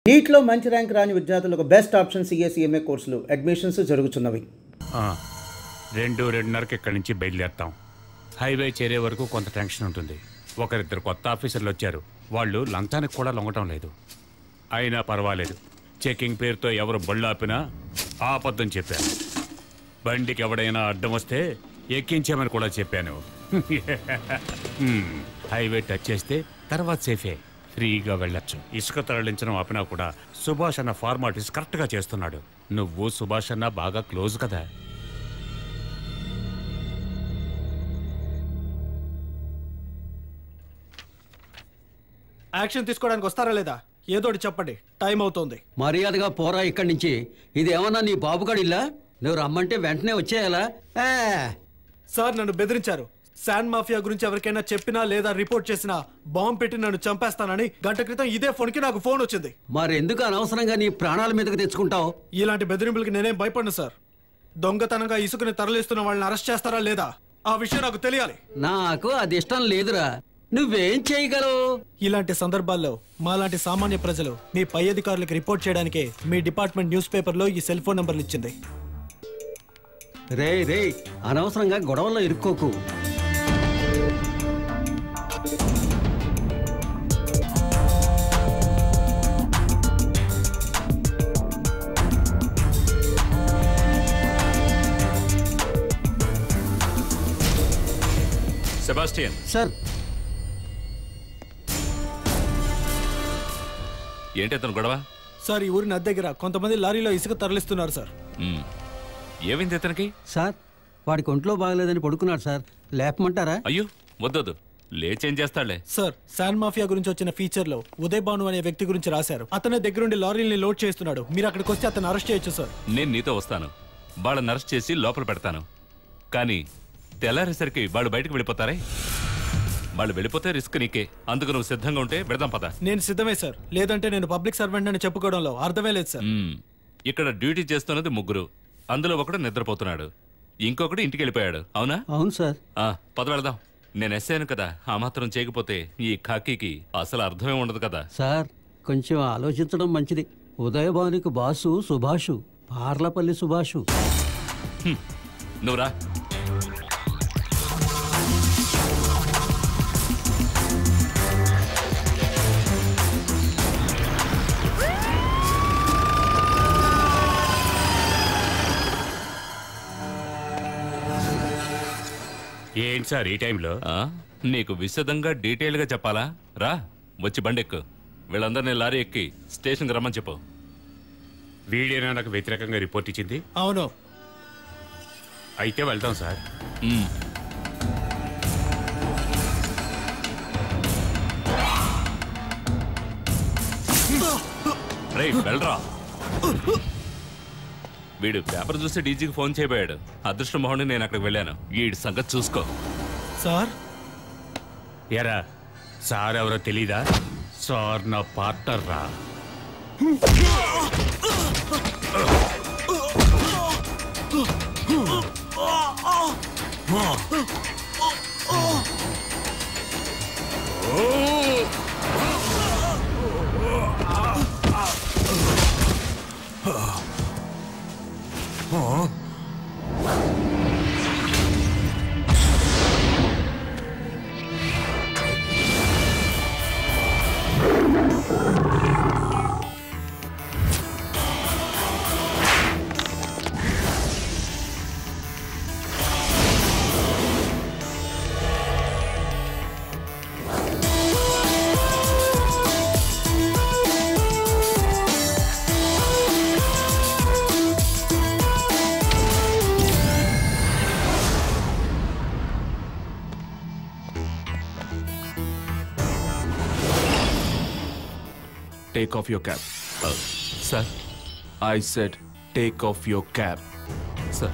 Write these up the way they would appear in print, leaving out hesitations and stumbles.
నీట్లో మంచి ర్యాంక్ రాని విద్యార్థులకు బెస్ట్ ఆప్షన్ సిఎస్ఈఎంఏ కోర్సులు అడ్మిషన్స్ జరుగుతున్నవి. 2-2:30కి ఇక్కడి నుంచి బయలుదేరుతాం. హైవే చేరే వరకు కొంత టెన్షన్ ఉంటుంది. ఒకరిద్దరు కొత్త ఆఫీసర్లు వచ్చారు. వాళ్ళు లంచానికి కూడా లొంగటం లేదు. అయినా పర్వాలేదు. చెకింగ్ పేరుతో ఎవరు బళ్ళు ఆపినా ఆపద్దని చెప్పాను. బండికి ఎవడైనా అడ్డం వస్తే ఎక్కించామని కూడా చెప్పాను. హైవే టచ్ చేస్తే తర్వాత సేఫే, ఫ్రీగా వెళ్ళొచ్చు. ఇసుక తరలించడం ఆపినా కూడా సుభాష్ అన్న ఫార్మాలిటీస్ కరెక్ట్గా చేస్తున్నాడు. నువ్వు సుభాష్ అన్న బాగా క్లోజ్ కదా. యాక్షన్ తీసుకోవడానికి వస్తారా లేదా? ఏదోటి చెప్పండి, టైం అవుతోంది. మర్యాదగా పోరా ఇక్కడి నుంచి. ఇది ఏమన్నా నీ బాబుగాడిల్లా? నువ్వు రమ్మంటే వెంటనే వచ్చేయాలా? సార్, నన్ను బెదిరించారు. శాండ్ మాఫియా గురించి ఎవరికైనా చెప్పినా లేదా రిపోర్ట్ చేసినా బాంబు పెట్టి నన్ను చంపేస్తానని గంట క్రితం ఇదే ఫోన్కి నాకు ఫోన్ వచ్చింది. మరెందుకు అనవసరంగా నీ ప్రాణాల మీదకి తెచ్చుకుంటావు? ఇలాంటి బెదిరింపులకి నేనేం భయపడను సార్. దొంగతనంగా ఇసుకని తరలిస్తున్న వాళ్ళని అరెస్ట్ చేస్తారా లేదా ఆ విషయం నాకు తెలియాలి. నాకు అది ఇష్టం లేదురా. నువ్వేం చేయగలవు? ఇలాంటి సందర్భాల్లో మాలాంటి సామాన్య ప్రజలు మీ పై అధికారులకు రిపోర్ట్ చేయడానికే మీ డిపార్ట్మెంట్ న్యూస్ పేపర్లో ఈ సెల్ ఫోన్ నంబర్లు ఇచ్చింది. రే అనవసరంగా గొడవల్లో ఇరుక్కోకు. సెబాస్టియన్ సార్, ఏంటి అతను గొడవ? సార్, ఈ ఊరి నది దగ్గర కొంతమంది లారీలో ఇసుక తరలిస్తున్నారు సార్. ఏమైంది అతనికి? సార్, వాడికి ఒంట్లో బాగలేదని పడుకున్నాడు సార్. లేపమంటారా? అయ్యో వద్దొద్దు, లేచేం చేస్తాడులే. సార్, శాండ్ మాఫియా గురించి వచ్చిన ఫీచర్ లో ఉదయ్ భాను అనే వ్యక్తి గురించి రాశారు. అతనే దగ్గరుండి లారీల్ని లోడ్ చేస్తున్నాడు. మీరు అక్కడికి వస్తే అతను అరెస్ట్ చేయొచ్చు సార్. నేను నీతో వస్తాను. వాళ్ళని అరెస్ట్ చేసి లోపల పెడతాను. కానీ తెల్లారేసరికి వాళ్ళు బయటకు వెళ్ళిపోతారే. వాళ్ళు వెళ్ళిపోతే రిస్క్ నీకే. అందుకు నువ్వు సిద్ధంగా ఉంటే పెడదాం పద. నేను సిద్ధమే సార్. లేదంటే నేను పబ్లిక్ సర్వెంట్ అని చెప్పుకోవడంలో అర్థమే లేదు సార్. ఇక్కడ డ్యూటీ చేస్తున్నది 3. అందులో ఒకడు నిద్రపోతున్నాడు, ఇంకొకడు ఇంటికి వెళ్ళిపోయాడు. అవునా? అవును సార్. పద వెళదాం. నేను ఎస్ఐను కదా, ఆ మాత్రం చేయకపోతే ఈ ఖాకీకి అసలు అర్థమే ఉండదు కదా. సార్, కొంచెం ఆలోచించడం మంచిది. ఉదయభానుకి బాసు సుభాషు, పార్లపల్లి సుభాషు. నువ్వురా. ఏంటి సార్ ఈ టైంలో? నీకు విశదంగా డీటెయిల్గా చెప్పాలా? రా, వచ్చి బండెక్కు. వీళ్ళందరినీ లారీ ఎక్కి స్టేషన్కి రమ్మని చెప్పు. వీడేనా నాకు వ్యతిరేకంగా రిపోర్ట్ ఇచ్చింది? అవును. అయితే వెళ్తాం సార్. రేయ్, వెళ్ళరా. వీడు పేపర్ చూసి డీజీకి ఫోన్ చేయబోయాడు. అదృష్టం మొహండి నేను అక్కడికి వెళ్ళాను. వీడి సంగతి చూసుకో. సార్, ఎరా సార్ ఎవరో తెలీదా? సార్ నా పార్ట్నర్ రా. Take off your cap. Sir? I said take off your cap. Sir.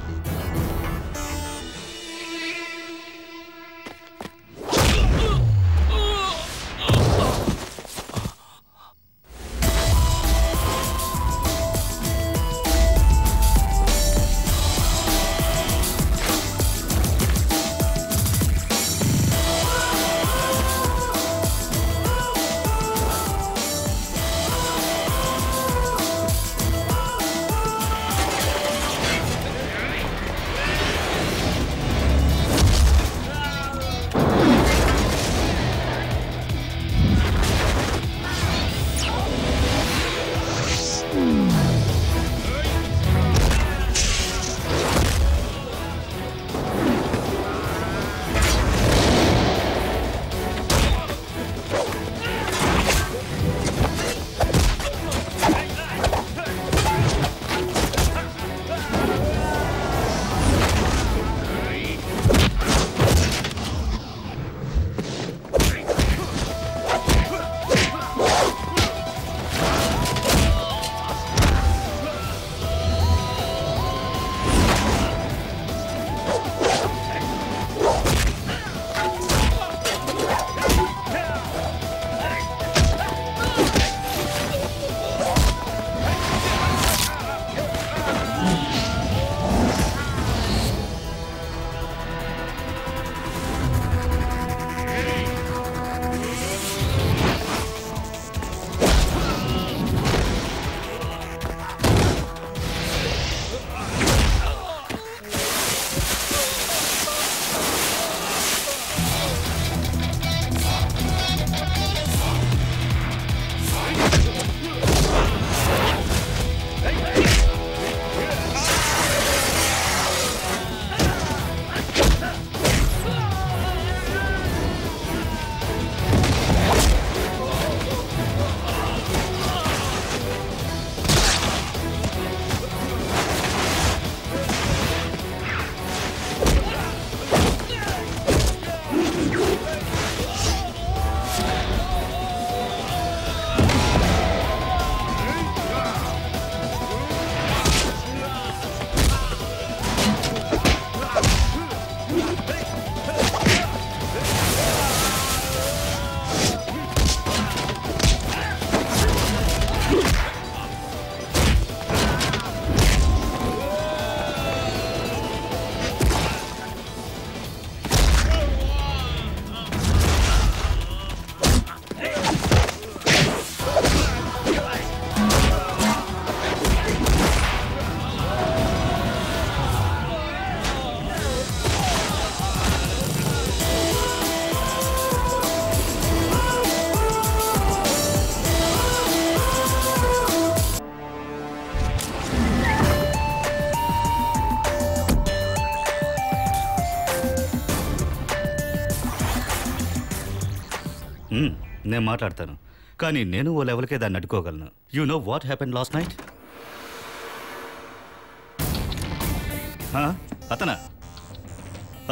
నేను మాట్లాడతాను, కానీ నేను ఓ లెవెల్కే దాన్ని అడ్డుకోగలను. You know what happen last night?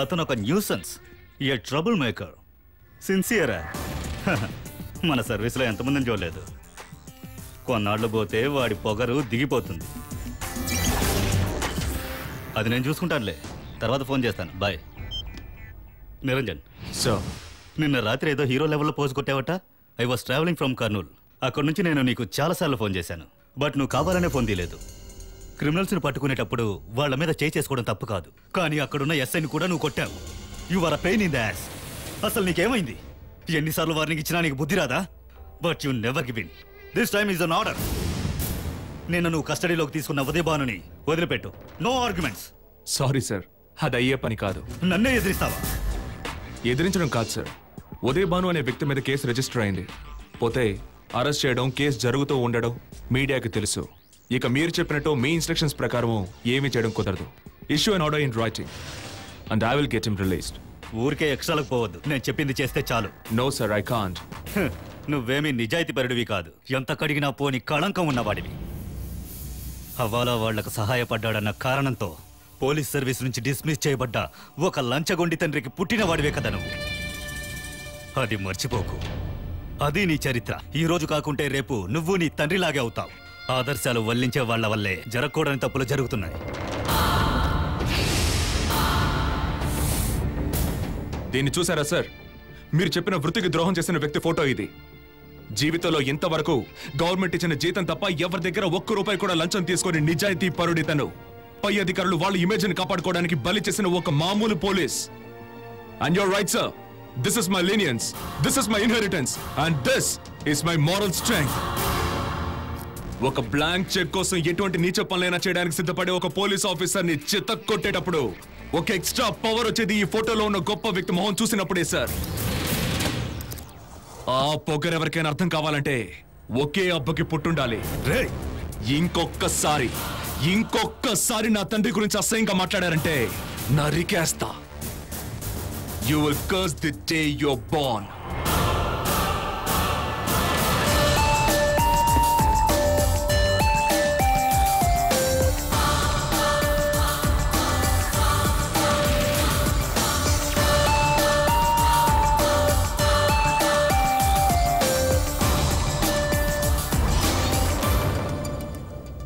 అతను ఒక న్యూసెన్స్, ఏ ట్రబుల్ మేకర్. సిన్సియరా? మన సర్వీస్లో ఎంతమందిని చూడలేదు. కొన్నాళ్ళు పోతే వాడి పొగరు దిగిపోతుంది. అది నేను చూసుకుంటానులే, తర్వాత ఫోన్ చేస్తాను. బాయ్. నిరంజన్ సార్, నిన్న రాత్రి ఏదో హీరో లెవెల్లో పోజు కొట్టావట. I was travelling from Kurnool. అక్కడి నుంచి నేను నీకు చాలాసార్లు ఫోన్ చేశాను, బట్ నువ్వు కావాలనే ఫోన్ తీయలేదు. క్రిమినల్స్ని పట్టుకునేటప్పుడు వాళ్ళ మీద చేసుకోవడం తప్పు కాదు, కానీ అక్కడున్న ఎస్ఐని కూడా నువ్వు కొట్టావు. You are a pain in the ass. అసలు నీకేమైంది? ఎన్నిసార్లు వార్నింగ్ ఇచ్చినా నీకు బుద్ధి రాదా? But you never give in. This time is an order. నిన్న నువ్వు కస్టడీలోకి తీసుకున్న ఉదయ్ భానుని వదిలిపెట్టు. No arguments. సారీ సార్, అది అయ్యే పని కాదు. నన్నే ఎదిరిస్తావా? ఎదిరించడం కాదు సార్, ఉదయ్ భాను అనే వ్యక్తి మీద కేసు రిజిస్టర్ అయింది. పోతే అరెస్ట్ చేయడం, కేసు జరుగుతూ ఉండడం మీడియాకి తెలుసు. ఇక మీరు చెప్పినట్టు మీ ఇన్స్ట్రక్షన్స్ ప్రకారం ఏమీ చేయడం కుదరదు. Issue an order in writing and I will get him released. ఊరికే ఎక్స్ట్రాలకు పోవద్దు, నేను చెప్పింది చేస్తే చాలు. No sir, I can't. నువ్వేమీ నిజాయితీపరుడివి కాదు, ఎంత కడిగినా పోని కళంకం ఉన్నవాడివి. హవాలా వాళ్లకు సహాయపడ్డాడన్న కారణంతో పోలీస్ సర్వీస్ నుంచి డిస్మిస్ చేయబడ్డ ఒక లంచగొండి తండ్రికి పుట్టినవాడివే కదా నువ్వు. అది మర్చిపోకు. అది నీ చరిత్ర. ఈ రోజు కాకుంటే రేపు నువ్వు నీ తండ్రిలాగే అవుతావు. ఆదర్శాలు వల్లించే వాళ్ల వల్లే జరగకూడని తప్పులు జరుగుతున్నాయి. దీన్ని చూసారా సార్? మీరు చెప్పిన వృత్తికి ద్రోహం చేసిన వ్యక్తి ఫోటో ఇది. జీవితంలో ఇంతవరకు గవర్నమెంట్ ఇచ్చిన జీతం తప్ప ఎవరి దగ్గర ₹1 కూడా లంచం తీసుకొని నిజాయితీ పరుడితను. పై అధికారులు వాళ్ళ ఇమేజ్ ని కాపాడుకోవడానికి బలి చేసిన ఒక మామూలు police. And your right sir, this is my lenience, this is my inheritance and this is my moral strength. ఒక బ్లాంక్ చెక్ కోసం ఎటువంటి నీచ పనులైనా చేయడానికి సిద్ధపడే ఒక పోలీస్ ఆఫీసర్ ని చితక్కొట్టేటప్పుడు ఒక ఎక్స్ట్రా పవర్ వచ్చేది ఈ ఫోటోలో ఉన్న గొప్ప వ్యక్తి మొహం చూసినప్పుడే సార్. ఆ పొగరెవరికైనా అర్థం కావాలంటే ఒకే అబ్బకి పుట్టుండాలి. ఇంకొక్కసారి నా తండ్రి గురించి అసహ్యంగా మాట్లాడారంటే నరికేస్తా. You will curse the day you're born.